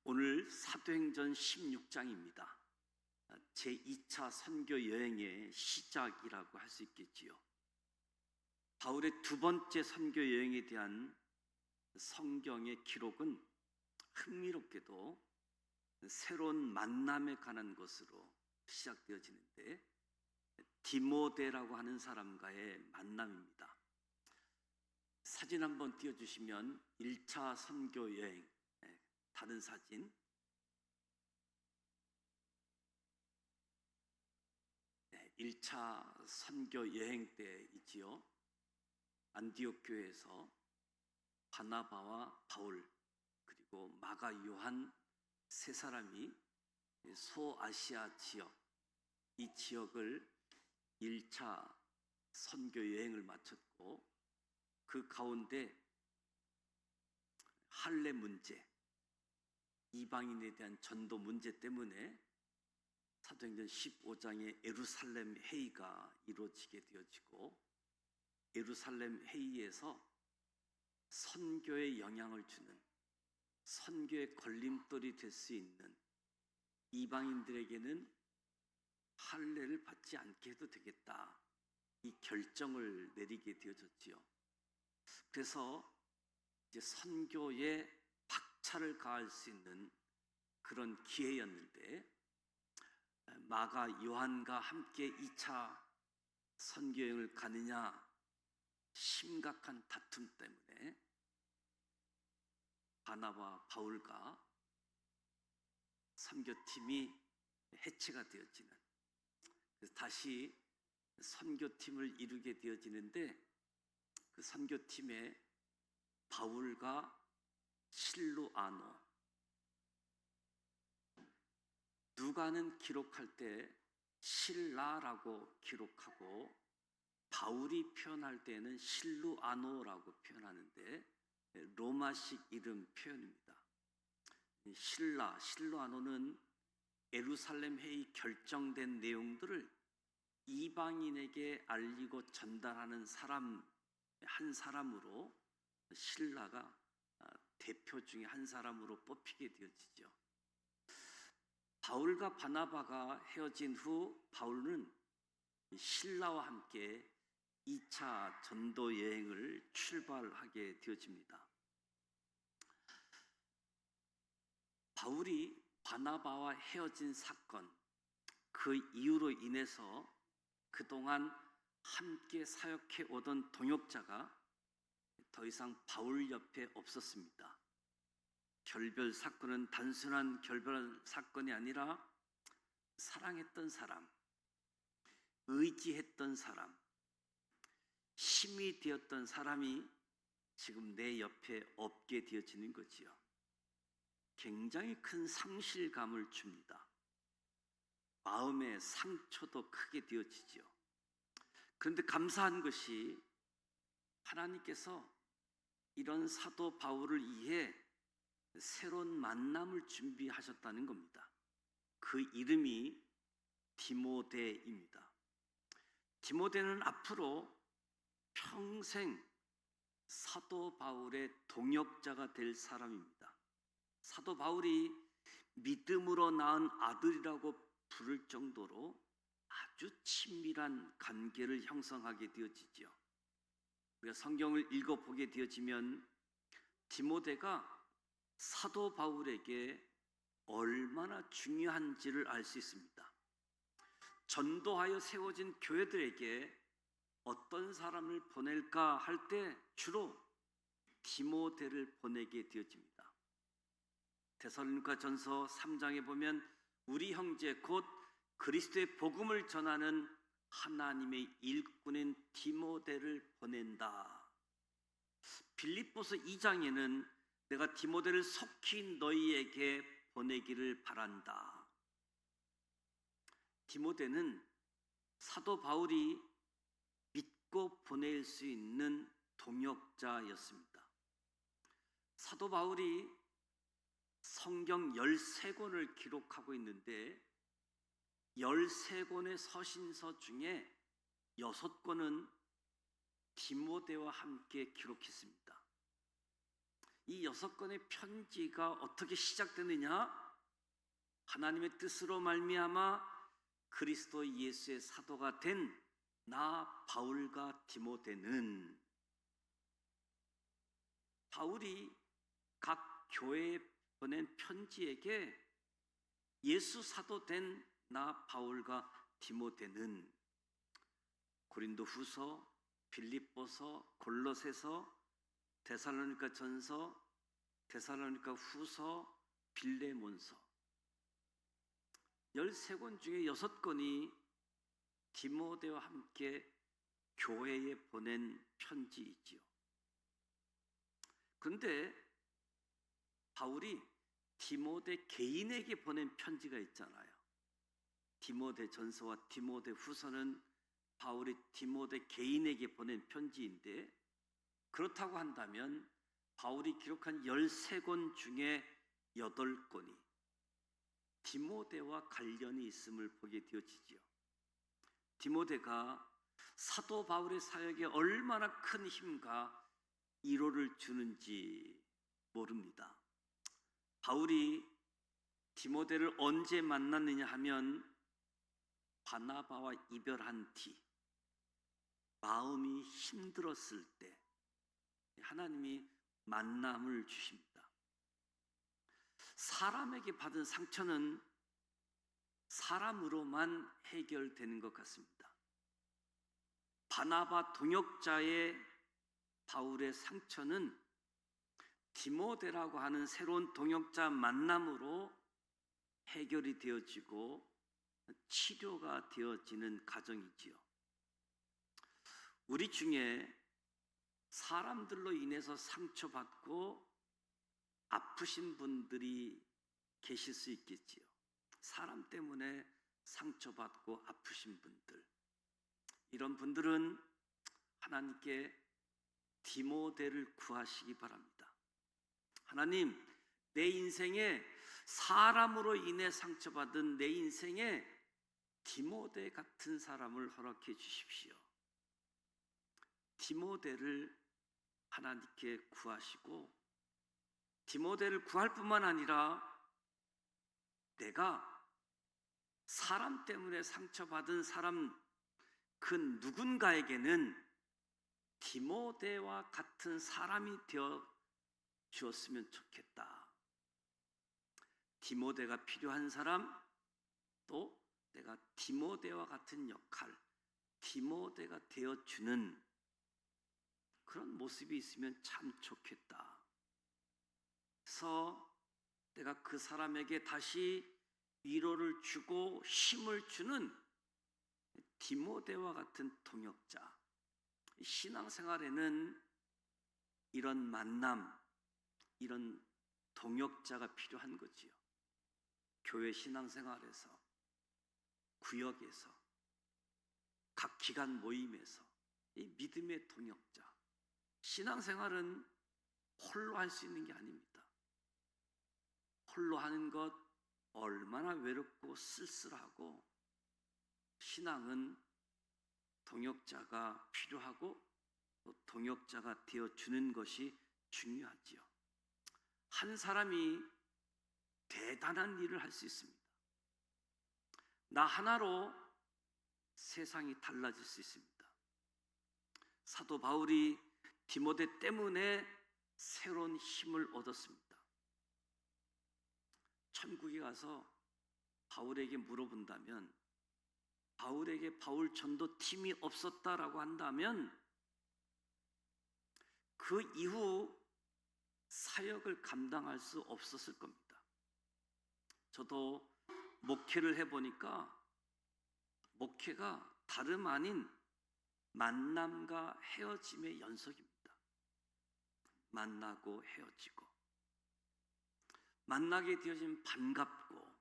오늘 사도행전 16장입니다. 제2차 선교 여행의 시작이라고 할 수 있겠지요. 바울의 두 번째 선교 여행에 대한 성경의 기록은 흥미롭게도 새로운 만남에 관한 것으로 시작되어지는데, 디모데라고 하는 사람과의 만남입니다. 사진 한번 띄워주시면 1차 선교 여행, 다른 사진. 1차 선교 여행 때이지요. 안디옥 교회에서 바나바와 바울 그리고 마가 요한 세 사람이 소아시아 지역, 이 지역을 1차 선교 여행을 마쳤고, 그 가운데 할례 문제, 이방인에 대한 전도 문제 때문에 사도행전 15장의 예루살렘 회의가 이루어지게 되어지고, 예루살렘 회의에서 선교에 영향을 주는, 선교의 걸림돌이 될 수 있는 이방인들에게는 할례를 받지 않게 해도 되겠다, 이 결정을 내리게 되어졌지요. 그래서 이제 선교에 박차를 가할 수 있는 그런 기회였는데, 마가 요한과 함께 2차 선교여행을 가느냐, 심각한 다툼 때문에 바나바 바울과 선교팀이 해체가 되어지는, 그래서 다시 선교팀을 이루게 되어지는데, 그 선교팀에 바울과 실루아노, 누가는 기록할 때 실라라고 기록하고, 바울이 표현할 때는 실루아노라고 표현하는데 로마식 이름 표현입니다. 실루아노는 예루살렘 회의 결정된 내용들을 이방인에게 알리고 전달하는 사람, 한 사람으로, 실라가 대표 중에 한 사람으로 뽑히게 되어지죠. 바울과 바나바가 헤어진 후 바울은 실라와 함께 2차 전도 여행을 출발하게 되어집니다. 바울이 바나바와 헤어진 사건, 그 이유로 인해서 그동안 함께 사역해 오던 동역자가 더 이상 바울 옆에 없었습니다. 결별 사건은 단순한 결별 사건이 아니라 사랑했던 사람, 의지했던 사람, 힘이 되었던 사람이 지금 내 옆에 없게 되어지는 거지요. 굉장히 큰 상실감을 줍니다. 마음의 상처도 크게 되어지죠. 그런데 감사한 것이, 하나님께서 이런 사도 바울을 위해 새로운 만남을 준비하셨다는 겁니다. 그 이름이 디모데입니다. 디모데는 앞으로 평생 사도 바울의 동역자가 될 사람입니다. 사도 바울이 믿음으로 낳은 아들이라고 부를 정도로 아주 친밀한 관계를 형성하게 되어지죠. 우리가 성경을 읽어보게 되어지면 디모데가 사도 바울에게 얼마나 중요한지를 알 수 있습니다. 전도하여 세워진 교회들에게 어떤 사람을 보낼까 할 때 주로 디모데를 보내게 되어집니다. 데살로니가전서 3장에 보면 우리 형제 곧 그리스도의 복음을 전하는 하나님의 일꾼인 디모데를 보낸다. 빌립보서 2장에는 내가 디모데를 속히 너희에게 보내기를 바란다. 디모데는 사도 바울이 믿고 보낼 수 있는 동역자였습니다. 사도 바울이 성경 13권을 기록하고 있는데, 13권의 서신서 중에 6권은 디모데와 함께 기록했습니다. 이 6권의 편지가 어떻게 시작되느냐? 하나님의 뜻으로 말미암아 그리스도 예수의 사도가 된 나 바울과 디모데는, 바울이 각 교회에 보낸 편지에게 예수 사도 된 나 바울과 디모데는 고린도 후서, 빌립보서, 골로새서, 데살로니가 전서, 데살로니가 후서, 빌레몬서 13권 중에 6권이 디모데와 함께 교회에 보낸 편지이지요. 그런데 바울이 디모데 개인에게 보낸 편지가 있잖아요. 디모데 전서와 디모데 후서는 바울이 디모데 개인에게 보낸 편지인데, 그렇다고 한다면 바울이 기록한 13권 중에 8권이 디모데와 관련이 있음을 보게 되어지지요. 디모데가 사도 바울의 사역에 얼마나 큰 힘과 위로를 주는지 모릅니다. 바울이 디모데를 언제 만났느냐 하면 바나바와 이별한 뒤 마음이 힘들었을 때 하나님이 만남을 주십니다. 사람에게 받은 상처는 사람으로만 해결되는 것 같습니다. 바나바 동역자의 바울의 상처는 디모데라고 하는 새로운 동역자 만남으로 해결이 되어지고 치료가 되어지는 과정이지요. 우리 중에 사람들로 인해서 상처받고 아프신 분들이 계실 수 있겠지요. 사람 때문에 상처받고 아프신 분들, 이런 분들은 하나님께 디모데를 구하시기 바랍니다. 하나님, 내 인생에 사람으로 인해 상처받은 내 인생에 디모데 같은 사람을 허락해 주십시오. 디모데를 하나님께 구하시고, 디모데를 구할 뿐만 아니라 내가 사람 때문에 상처받은 사람 그 누군가에게는 디모데와 같은 사람이 되어 주었으면 좋겠다. 디모데가 필요한 사람, 또 내가 디모데와 같은 역할, 디모데가 되어주는 그런 모습이 있으면 참 좋겠다. 그래서 내가 그 사람에게 다시 위로를 주고 힘을 주는 디모데와 같은 동역자. 신앙생활에는 이런 만남, 이런 동역자가 필요한 거지요. 교회 신앙생활에서, 구역에서, 각 기관 모임에서 이 믿음의 동역자. 신앙생활은 홀로 할 수 있는 게 아닙니다. 홀로 하는 것 얼마나 외롭고 쓸쓸하고, 신앙은 동역자가 필요하고 또 동역자가 되어주는 것이 중요하지요. 한 사람이 대단한 일을 할 수 있습니다. 나 하나로 세상이 달라질 수 있습니다. 사도 바울이 디모데 때문에 새로운 힘을 얻었습니다. 천국에 가서 바울에게 물어본다면, 바울에게 바울 전도팀이 없었다라고 한다면 그 이후 사역을 감당할 수 없었을 겁니다. 저도 목회를 해보니까 목회가 다름 아닌 만남과 헤어짐의 연속입니다. 만나고 헤어지고, 만나게 되어지면 반갑고,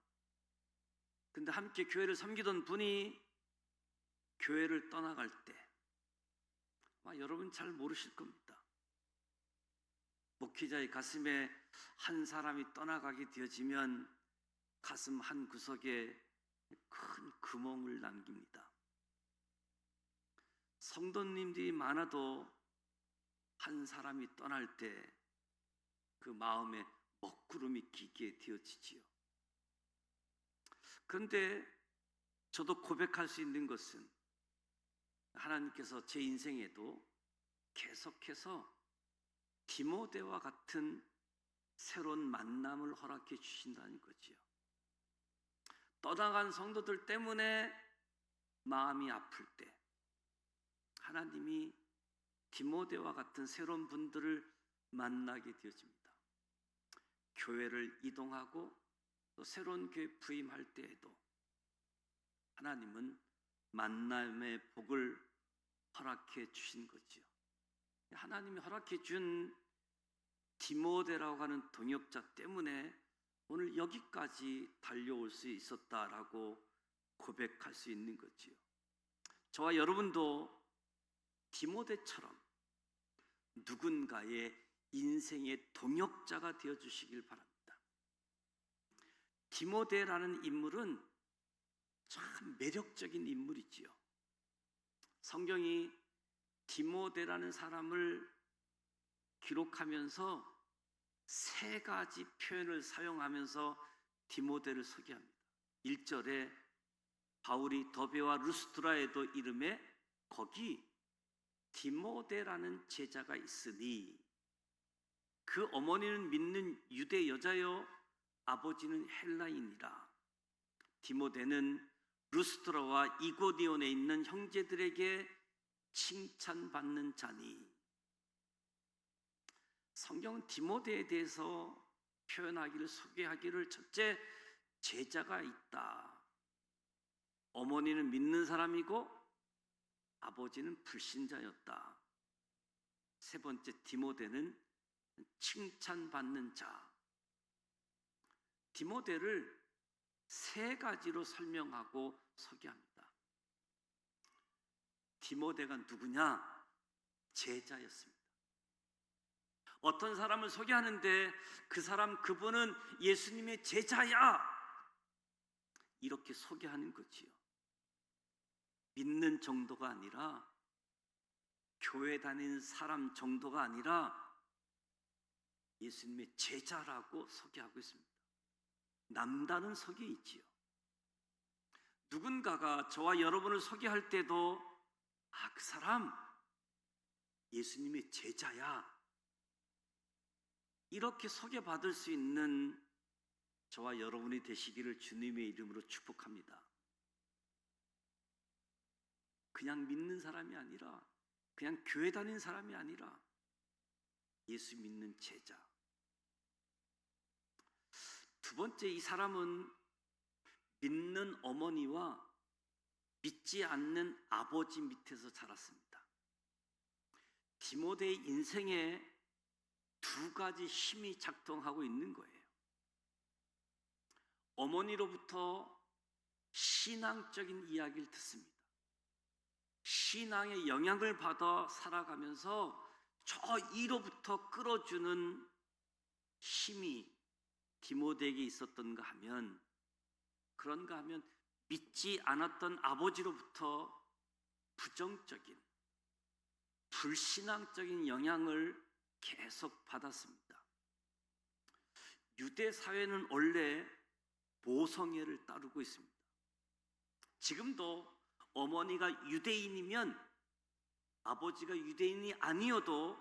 근데 함께 교회를 섬기던 분이 교회를 떠나갈 때 아마 여러분 잘 모르실 겁니다. 목회자의 가슴에 한 사람이 떠나가게 되어지면 가슴 한 구석에 큰 구멍을 남깁니다. 성도님들이 많아도 한 사람이 떠날 때 그 마음에 먹구름이 끼게 되어지지요. 그런데 저도 고백할 수 있는 것은 하나님께서 제 인생에도 계속해서 디모데와 같은 새로운 만남을 허락해 주신다는 거지요. 떠나간 성도들 때문에 마음이 아플 때 하나님이 디모데와 같은 새로운 분들을 만나게 되어집니다. 교회를 이동하고 또 새로운 교회 부임할 때에도 하나님은 만남의 복을 허락해 주신 거지요. 하나님이 허락해 준 디모데라고 하는 동역자 때문에 오늘 여기까지 달려올 수 있었다라고 고백할 수 있는 거지요. 저와 여러분도 디모데처럼 누군가의 인생의 동역자가 되어 주시길 바랍니다. 디모데라는 인물은 참 매력적인 인물이지요. 성경이 디모데라는 사람을 기록하면서 세 가지 표현을 사용하면서 디모데를 소개합니다. 1절에 바울이 더베와 루스드라에도 이름에 거기 디모데라는 제자가 있으니 그 어머니는 믿는 유대 여자요 아버지는 헬라인이라. 디모데는 루스드라와 이고니온에 있는 형제들에게 칭찬받는 자니. 성경은 디모데에 대해서 표현하기를 소개하기를 첫째 제자가 있다. 어머니는 믿는 사람이고 아버지는 불신자였다. 세 번째 디모데는 칭찬받는 자. 디모데를 세 가지로 설명하고 소개합니다. 디모데가 누구냐? 제자였습니다. 어떤 사람을 소개하는데 그분은 예수님의 제자야 이렇게 소개하는 거지요. 믿는 정도가 아니라 교회 다니는 사람 정도가 아니라 예수님의 제자라고 소개하고 있습니다. 남다른 소개 있지요. 누군가가 저와 여러분을 소개할 때도 그 사람 예수님의 제자야 이렇게 소개받을 수 있는 저와 여러분이 되시기를 주님의 이름으로 축복합니다. 그냥 믿는 사람이 아니라 그냥 교회 다니는 사람이 아니라 예수 믿는 제자. 두 번째, 이 사람은 믿는 어머니와 믿지 않는 아버지 밑에서 자랐습니다. 디모데의 인생에 두 가지 힘이 작동하고 있는 거예요. 어머니로부터 신앙적인 이야기를 듣습니다. 신앙의 영향을 받아 살아가면서 저 이로부터 끌어주는 힘이 디모데에게 있었던가 하면, 그런가 하면 믿지 않았던 아버지로부터 부정적인 불신앙적인 영향을 계속 받았습니다. 유대 사회는 원래 모성애를 따르고 있습니다. 지금도 어머니가 유대인이면 아버지가 유대인이 아니어도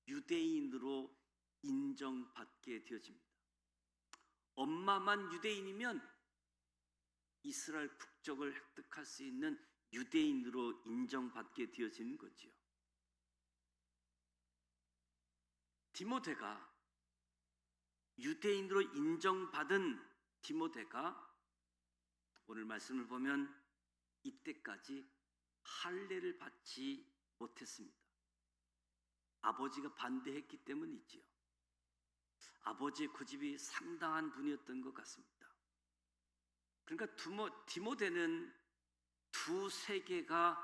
유대인으로 인정받게 되어집니다. 엄마만 유대인이면 이스라엘 국적을 획득할 수 있는 유대인으로 인정받게 되어지는 거지요. 디모데가 유대인으로 인정받은 디모데가 오늘 말씀을 보면 이때까지 할례를 받지 못했습니다. 아버지가 반대했기 때문이지요. 아버지의 고집이 상당한 분이었던 것 같습니다. 그러니까 디모데는 두 세계가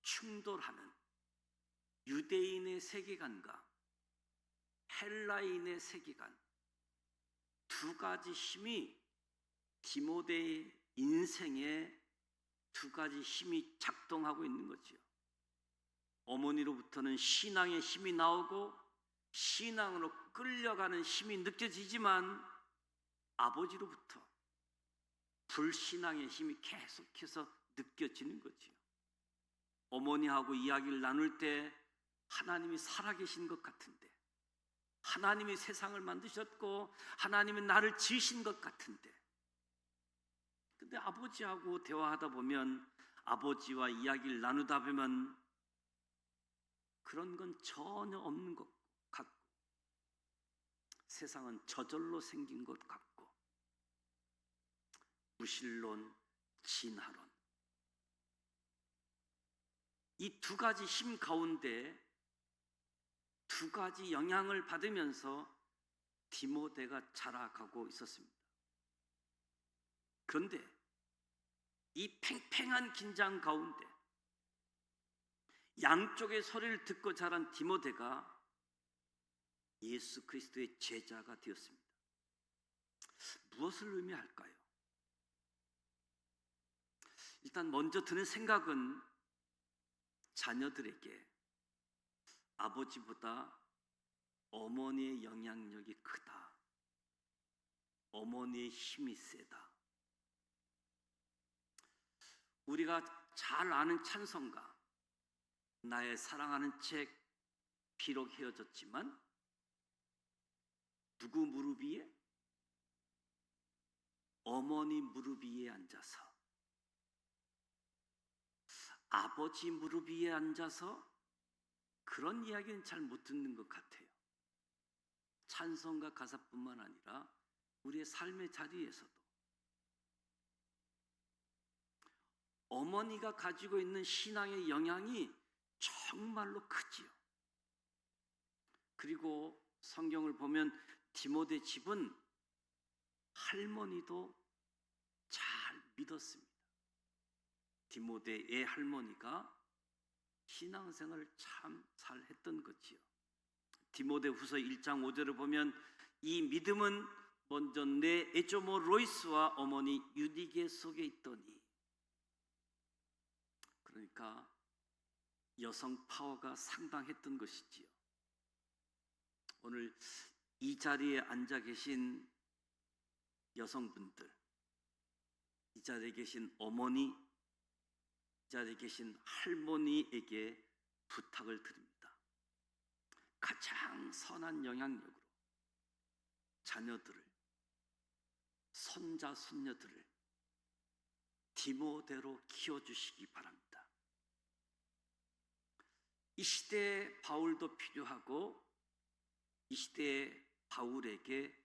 충돌하는 유대인의 세계관과 헬라인의 세계관, 두 가지 힘이 디모데의 인생에 두 가지 힘이 작동하고 있는 거지요. 어머니로부터는 신앙의 힘이 나오고 신앙으로 끌려가는 힘이 느껴지지만 아버지로부터 불신앙의 힘이 계속해서 느껴지는 거지요. 어머니하고 이야기를 나눌 때 하나님이 살아계신 것 같은데, 하나님이 세상을 만드셨고 하나님이 나를 지으신 것 같은데, 근데 아버지하고 대화하다 보면, 아버지와 이야기를 나누다 보면 그런 건 전혀 없는 것 같고, 세상은 저절로 생긴 것 같고, 무신론, 진화론, 이 두 가지 힘 가운데 두 가지 영향을 받으면서 디모데가 자라가고 있었습니다. 그런데 이 팽팽한 긴장 가운데 양쪽의 소리를 듣고 자란 디모데가 예수 그리스도의 제자가 되었습니다. 무엇을 의미할까요? 일단 먼저 드는 생각은 자녀들에게 아버지보다 어머니의 영향력이 크다, 어머니의 힘이 세다. 우리가 잘 아는 찬송가, 나의 사랑하는 책, 비록 헤어졌지만 누구 무릎 위에? 어머니 무릎 위에 앉아서, 아버지 무릎 위에 앉아서, 그런 이야기는 잘 못 듣는 것 같아요. 찬송가 가사뿐만 아니라 우리의 삶의 자리에서도 어머니가 가지고 있는 신앙의 영향이 정말로 크지요. 그리고 성경을 보면 디모데 집은 할머니도 잘 믿었습니다. 디모데의 할머니가 신앙생활을 참 잘했던 거지요. 디모데후서 1장 5절을 보면 이 믿음은 먼저 내 에조모 로이스와 어머니 유디게 속에 있더니, 그러니까 여성 파워가 상당했던 것이지요. 오늘 이 자리에 앉아 계신 여성분들, 이 자리에 계신 어머니, 이 자리에 계신 할머니에게 부탁을 드립니다. 가장 선한 영향력으로 자녀들을, 손자, 손녀들을 디모데로 키워주시기 바랍니다. 이 시대에 바울도 필요하고, 이 시대에 바울에게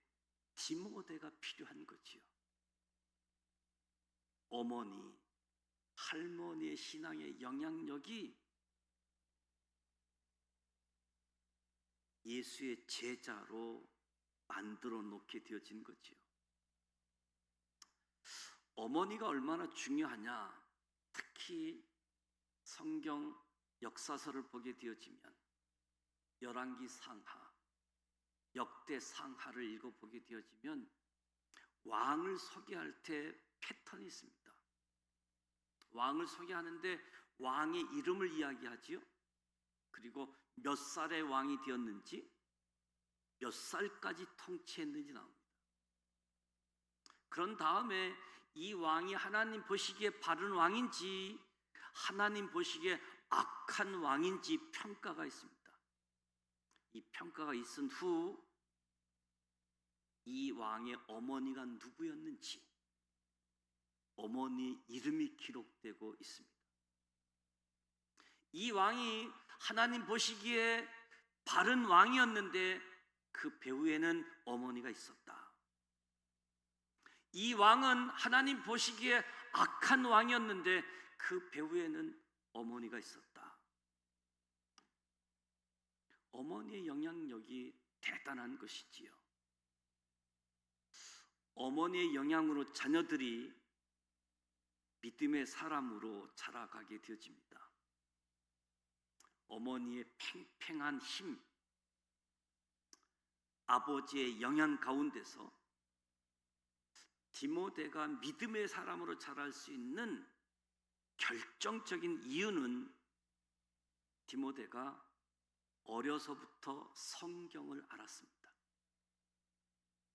디모데가 필요한 거지요. 어머니, 할머니의 신앙의 영향력이 예수의 제자로 만들어 놓게 되어진 거지요. 어머니가 얼마나 중요하냐, 특히 성경 역사서를 보게 되어지면 열왕기 상하, 역대 상하를 읽어보게 되어지면 왕을 소개할 때 패턴이 있습니다. 왕을 소개하는데 왕의 이름을 이야기하지요. 그리고 몇 살의 왕이 되었는지, 몇 살까지 통치했는지 나옵니다. 그런 다음에 이 왕이 하나님 보시기에 바른 왕인지 하나님 보시기에 악한 왕인지 평가가 있습니다. 이 평가가 있은 후 이 왕의 어머니가 누구였는지, 어머니 이름이 기록되고 있습니다. 이 왕이 하나님 보시기에 바른 왕이었는데 그 배후에는 어머니가 있었다. 이 왕은 하나님 보시기에 악한 왕이었는데 그 배후에는 어머니가 있었다. 어머니의 영향력이 대단한 것이지요. 어머니의 영향으로 자녀들이 믿음의 사람으로 자라가게 되어집니다. 어머니의 팽팽한 힘, 아버지의 영향 가운데서 디모데가 믿음의 사람으로 자랄 수 있는 결정적인 이유는 디모데가 어려서부터 성경을 알았습니다.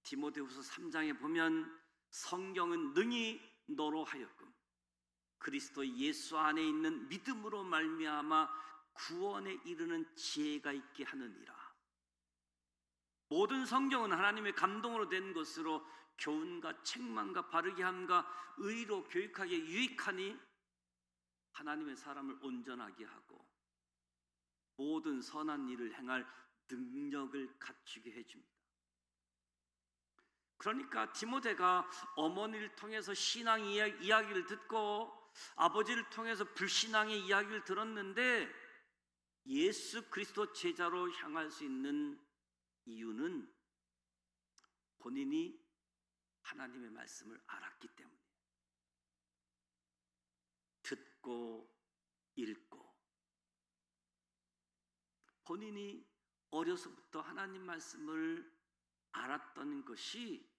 디모데후서 3장에 보면 성경은 능히 너로 하여금 그리스도 예수 안에 있는 믿음으로 말미암아 구원에 이르는 지혜가 있게 하느니라. 모든 성경은 하나님의 감동으로 된 것으로 교훈과 책망과 바르게 함과 의로 교육하기에 유익하니 하나님의 사람을 온전하게 하고 모든 선한 일을 행할 능력을 갖추게 해줍니다. 그러니까 디모데가 어머니를 통해서 신앙 이야기를 듣고 아버지를 통해서 불신앙의 이야기를 들었는데 예수 그리스도 제자로 향할 수 있는 이유는 본인이 하나님의 말씀을 알았기 때문이에요. 듣고 읽고 본인이 어려서부터 하나님 말씀을 알았던 것이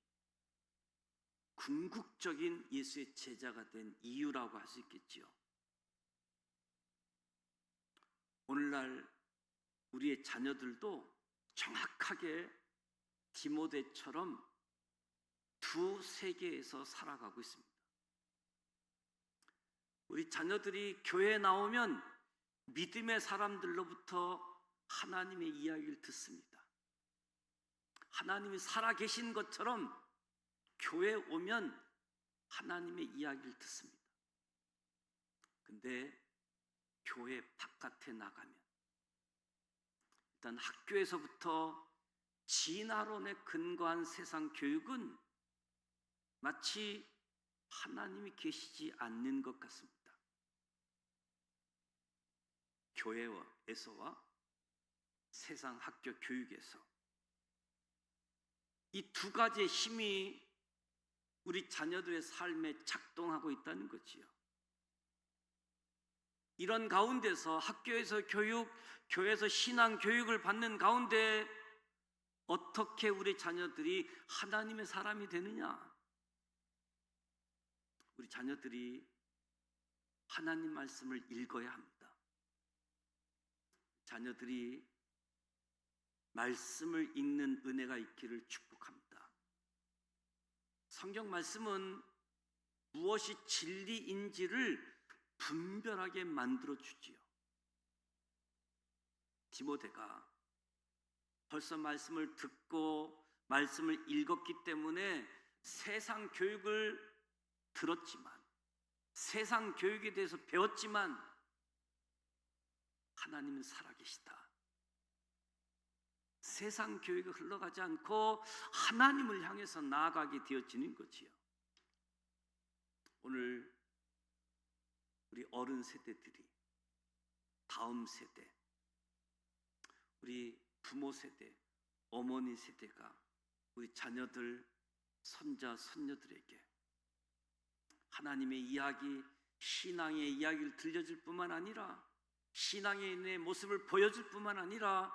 궁극적인 예수의 제자가 된 이유라고 할 수 있겠지요. 오늘날 우리의 자녀들도 정확하게 디모데처럼 두 세계에서 살아가고 있습니다. 우리 자녀들이 교회에 나오면 믿음의 사람들로부터 하나님의 이야기를 듣습니다. 하나님이 살아계신 것처럼 교회에 오면 하나님의 이야기를 듣습니다. 근데 교회 바깥에 나가면 일단 학교에서부터 진화론에 근거한 세상 교육은 마치 하나님이 계시지 않는 것 같습니다. 교회에서와 세상 학교 교육에서 이 두 가지의 힘이 우리 자녀들의 삶에 작동하고 있다는 거지요. 이런 가운데서 학교에서 교육, 교회에서 신앙 교육을 받는 가운데 어떻게 우리 자녀들이 하나님의 사람이 되느냐? 우리 자녀들이 하나님 말씀을 읽어야 합니다. 자녀들이 말씀을 읽는 은혜가 있기를 축복합니다. 성경 말씀은 무엇이 진리인지를 분별하게 만들어 주지요. 디모데가 벌써 말씀을 듣고 말씀을 읽었기 때문에 세상 교육을 들었지만, 세상 교육에 대해서 배웠지만 하나님은 살아계시다. 세상 교육이 흘러가지 않고 하나님을 향해서 나아가게 되어지는 거지요. 오늘 우리 어른 세대들이, 다음 세대, 우리 부모 세대, 어머니 세대가 우리 자녀들, 손자, 손녀들에게 하나님의 이야기, 신앙의 이야기를 들려줄 뿐만 아니라 신앙의 있는 모습을 보여줄 뿐만 아니라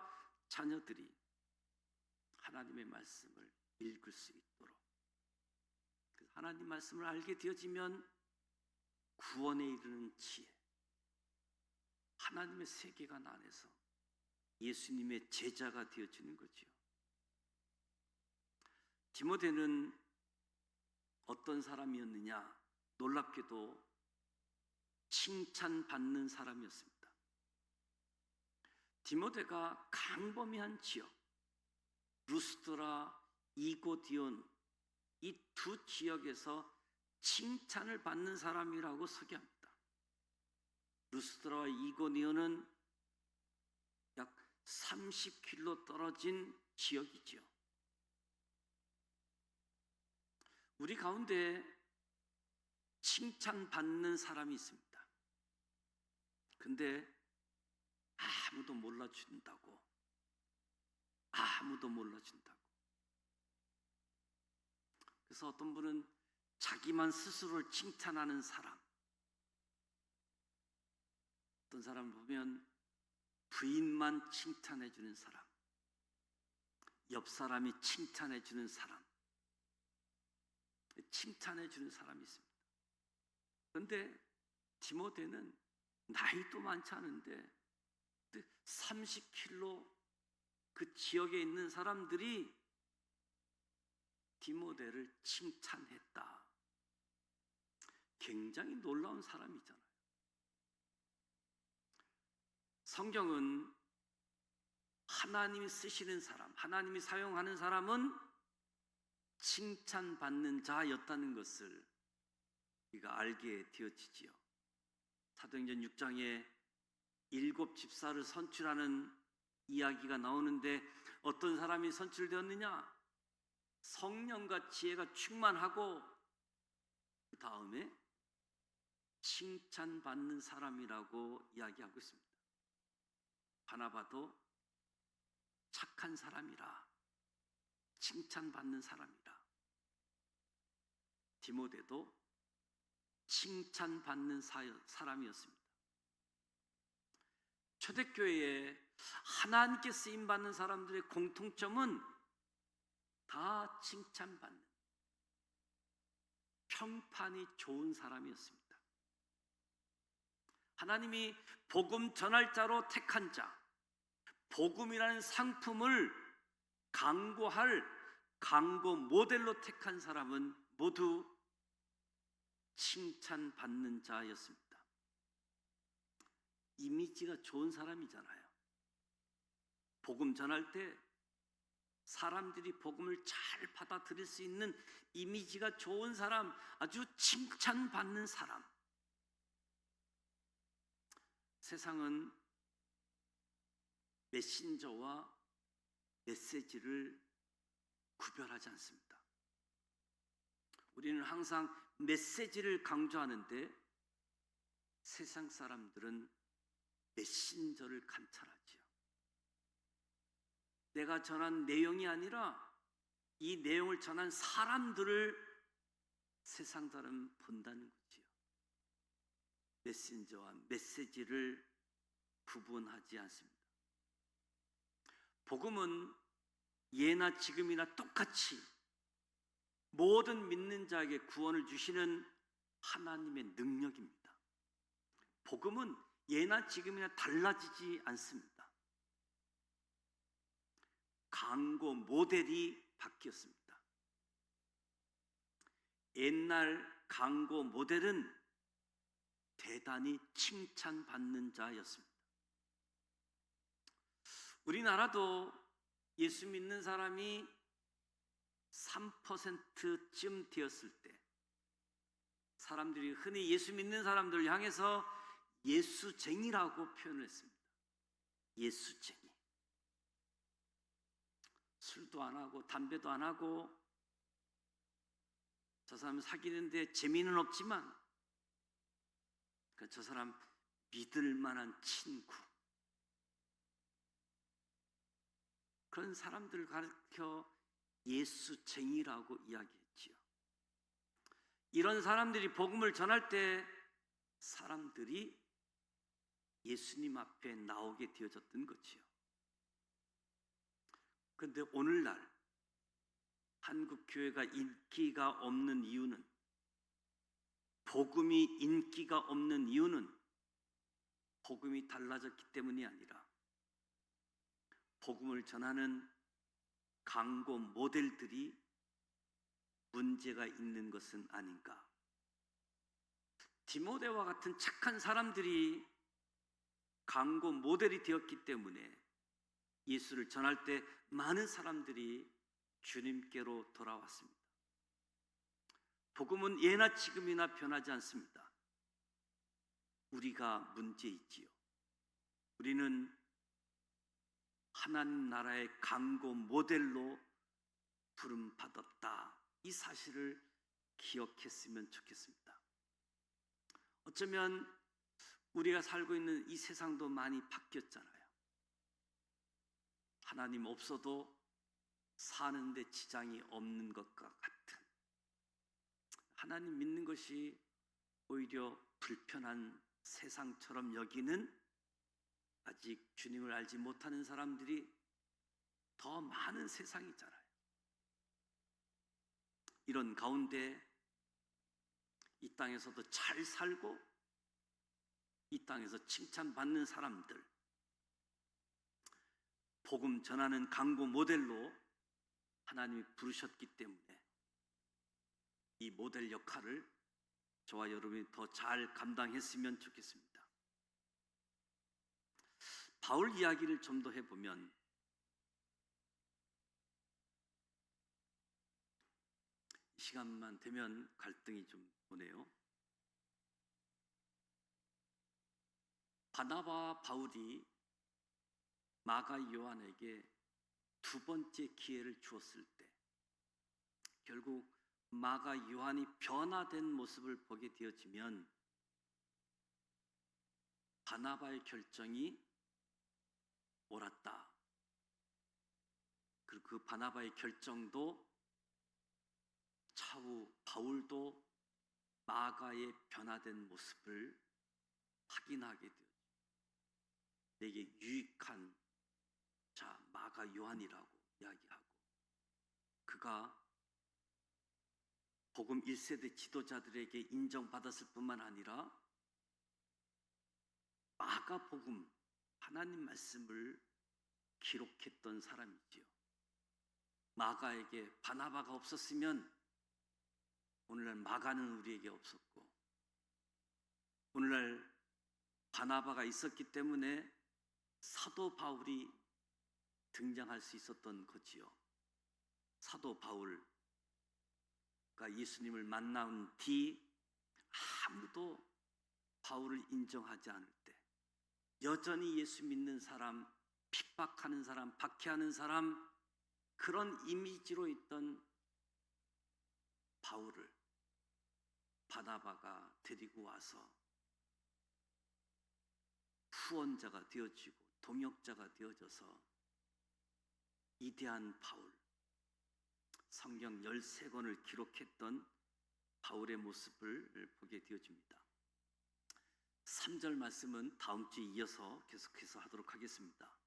자녀들이 하나님의 말씀을 읽을 수 있도록, 하나님 말씀을 알게 되어지면 구원에 이르는 지혜, 하나님의 세계관 안에서 예수님의 제자가 되어지는 거지요. 디모데는 어떤 사람이었느냐? 놀랍게도 칭찬받는 사람이었습니다. 디모데가 강범위한 지역, 루스드라, 이고디온, 이 두 지역에서 칭찬을 받는 사람이라고 소개합니다. 루스드라와 이고디온은 약 30km 떨어진 지역이지요. 우리 가운데 칭찬받는 사람이 있습니다. 근데 아무도 몰라준다고. 아무도 몰라준다고. 그래서 어떤 분은 자기만 스스로를 칭찬하는 사람, 어떤 사람을 보면 부인만 칭찬해주는 사람, 옆 사람이 칭찬해주는 사람, 칭찬해주는 사람이 있습니다. 그런데 디모데는 나이도 많지 않은데 30km 그 지역에 있는 사람들이 디모데를 칭찬했다. 굉장히 놀라운 사람이잖아요. 성경은 하나님이 쓰시는 사람, 하나님이 사용하는 사람은 칭찬받는 자였다는 것을 우리가 알게 되어지지요. 사도행전 6장에 7 집사를 선출하는 이야기가 나오는데 어떤 사람이 선출되었느냐? 성령과 지혜가 충만하고 그 다음에 칭찬받는 사람이라고 이야기하고 있습니다. 바나바도 착한 사람이라, 칭찬받는 사람이라. 디모데도 칭찬받는 사람이었습니다. 초대교회에 하나님께 쓰임받는 사람들의 공통점은 다 칭찬받는, 평판이 좋은 사람이었습니다. 하나님이 복음 전할 자로 택한 자, 복음이라는 상품을 강구할 강구 모델로 택한 사람은 모두 칭찬받는 자였습니다. 이미지가 좋은 사람이잖아요. 복음 전할 때 사람들이 복음을 잘 받아들일 수 있는 이미지가 좋은 사람, 아주 칭찬받는 사람. 세상은 메신저와 메시지를 구별하지 않습니다. 우리는 항상 메시지를 강조하는데 세상 사람들은 메신저를 관찰하지요. 내가 전한 내용이 아니라 이 내용을 전한 사람들을 세상 사람은 본다는 거지요. 메신저와 메시지를 구분하지 않습니다. 복음은 예나 지금이나 똑같이 모든 믿는 자에게 구원을 주시는 하나님의 능력입니다. 복음은 예나 지금이나 달라지지 않습니다. 강고 모델이 바뀌었습니다. 옛날 강고 모델은 대단히 칭찬받는 자였습니다. 우리나라도 예수 믿는 사람이 3%쯤 되었을 때 사람들이 흔히 예수 믿는 사람들을 향해서 예수쟁이라고 표현을 했습니다. 예수쟁이. 술도 안 하고 담배도 안 하고 저 사람 사귀는데 재미는 없지만 저 사람 믿을 만한 친구, 그런 사람들을 가르쳐 예수쟁이라고 이야기했지요. 이런 사람들이 복음을 전할 때 사람들이 예수님 앞에 나오게 되어졌던 거지요. 그런데 오늘날 한국 교회가 인기가 없는 이유는, 복음이 인기가 없는 이유는 복음이 달라졌기 때문이 아니라 복음을 전하는 강고 모델들이 문제가 있는 것은 아닌가. 디모데와 같은 착한 사람들이 강고 모델이 되었기 때문에 예수를 전할 때 많은 사람들이 주님께로 돌아왔습니다. 복음은 예나 지금이나 변하지 않습니다. 우리가 문제이지요. 우리는 하나님 나라의 강고 모델로 부름받았다. 이 사실을 기억했으면 좋겠습니다. 어쩌면 우리가 살고 있는 이 세상도 많이 바뀌었잖아요. 하나님 없어도 사는데 지장이 없는 것과 같은, 하나님 믿는 것이 오히려 불편한 세상처럼 여기는 아직 주님을 알지 못하는 사람들이 더 많은 세상이잖아요. 이런 가운데 이 땅에서도 잘 살고 이 땅에서 칭찬받는 사람들, 복음 전하는 강구 모델로 하나님이 부르셨기 때문에 이 모델 역할을 저와 여러분이 더 잘 감당했으면 좋겠습니다. 바울 이야기를 좀 더 해보면 시간만 되면 갈등이 좀 오네요. 바나바와 바울이 마가 요한에게 두 번째 기회를 주었을 때 결국 마가 요한이 변화된 모습을 보게 되어지면 바나바의 결정이 옳았다. 그리고 그 바나바의 결정도 차후 바울도 마가의 변화된 모습을 확인하게 되었죠. 내게 유익한 자 마가 요한이라고 이야기하고 그가 복음 1세대 지도자들에게 인정받았을 뿐만 아니라 마가 복음 하나님 말씀을 기록했던 사람이지요. 마가에게 바나바가 없었으면 오늘날 마가는 우리에게 없었고 오늘날 바나바가 있었기 때문에 사도 바울이 등장할 수 있었던 거지요. 사도 바울가 예수님을 만난 뒤 아무도 바울을 인정하지 않을 때 여전히 예수 믿는 사람, 핍박하는 사람, 박해하는 사람 그런 이미지로 있던 바울을 바나바가 데리고 와서 후원자가 되어지고 동역자가 되어져서 위대한 바울, 성경 13권을 기록했던 바울의 모습을 보게 되어집니다. 3절 말씀은 다음 주에 이어서 계속해서 하도록 하겠습니다.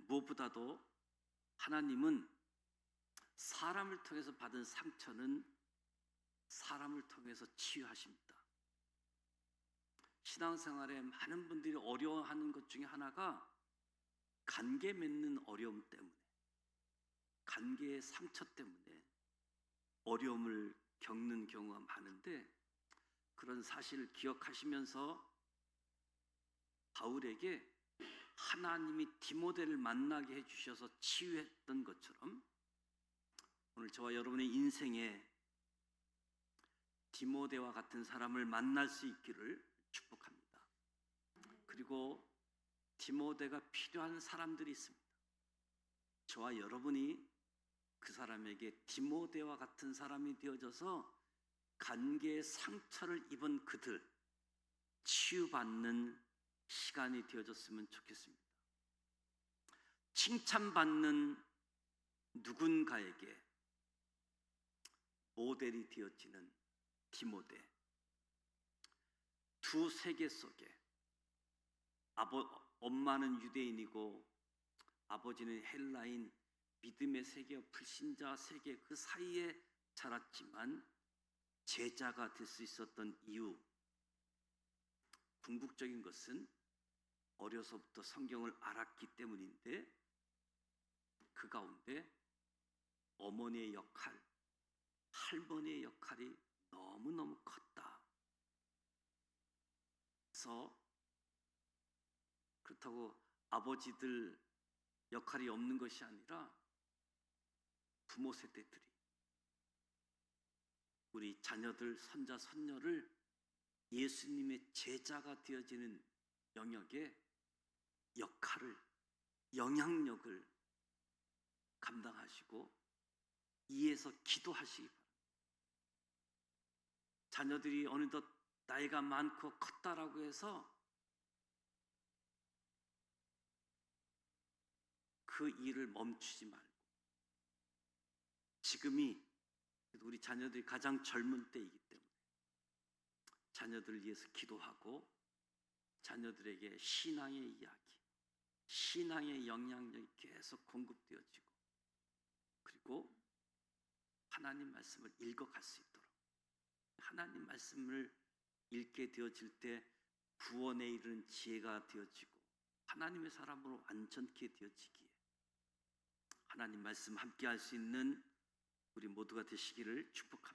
무엇보다도 하나님은 사람을 통해서 받은 상처는 사람을 통해서 치유하십니다. 신앙생활에 많은 분들이 어려워하는 것 중에 하나가 관계 맺는 어려움 때문에 관계의 상처 때문에 어려움을 겪는 경우가 많은데 그런 사실을 기억하시면서 바울에게 하나님이 디모데를 만나게 해주셔서 치유했던 것처럼 오늘 저와 여러분의 인생에 디모데와 같은 사람을 만날 수 있기를 축복합니다. 그리고 디모데가 필요한 사람들이 있습니다. 저와 여러분이 그 사람에게 디모데와 같은 사람이 되어져서 관계의 상처를 입은 그들 치유받는 시간이 되어졌으면 좋겠습니다. 칭찬받는 누군가에게 모델이 되어지는 디모데. 두 세계 속에 엄마는 유대인이고 아버지는 헬라인 믿음의 세계 불신자 세계 그 사이에 자랐지만 제자가 될 수 있었던 이유 궁극적인 것은 어려서부터 성경을 알았기 때문인데 그 가운데 어머니의 역할, 할머니의 역할이 너무너무 컸다. 그래서 그렇다고 아버지들 역할이 없는 것이 아니라 부모 세대들이 우리 자녀들, 손자, 손녀를 예수님의 제자가 되어지는 영역에 역할을, 영향력을 감당하시고 이에서 기도하시기 바랍니다. 자녀들이 어느덧 나이가 많고 컸다라고 해서 그 일을 멈추지 말고 지금이 우리 자녀들이 가장 젊은 때이기 때문에 자녀들을 위해서 기도하고 자녀들에게 신앙의 이야기, 신앙의 영향력이 계속 공급되어지고 그리고 하나님 말씀을 읽어갈 수 있도록 하나님 말씀을 읽게 되어질 때 구원에 이르는 지혜가 되어지고 하나님의 사람으로 완전케 되어지기에 하나님 말씀 함께 할 수 있는 우리 모두가 되시기를 축복합니다.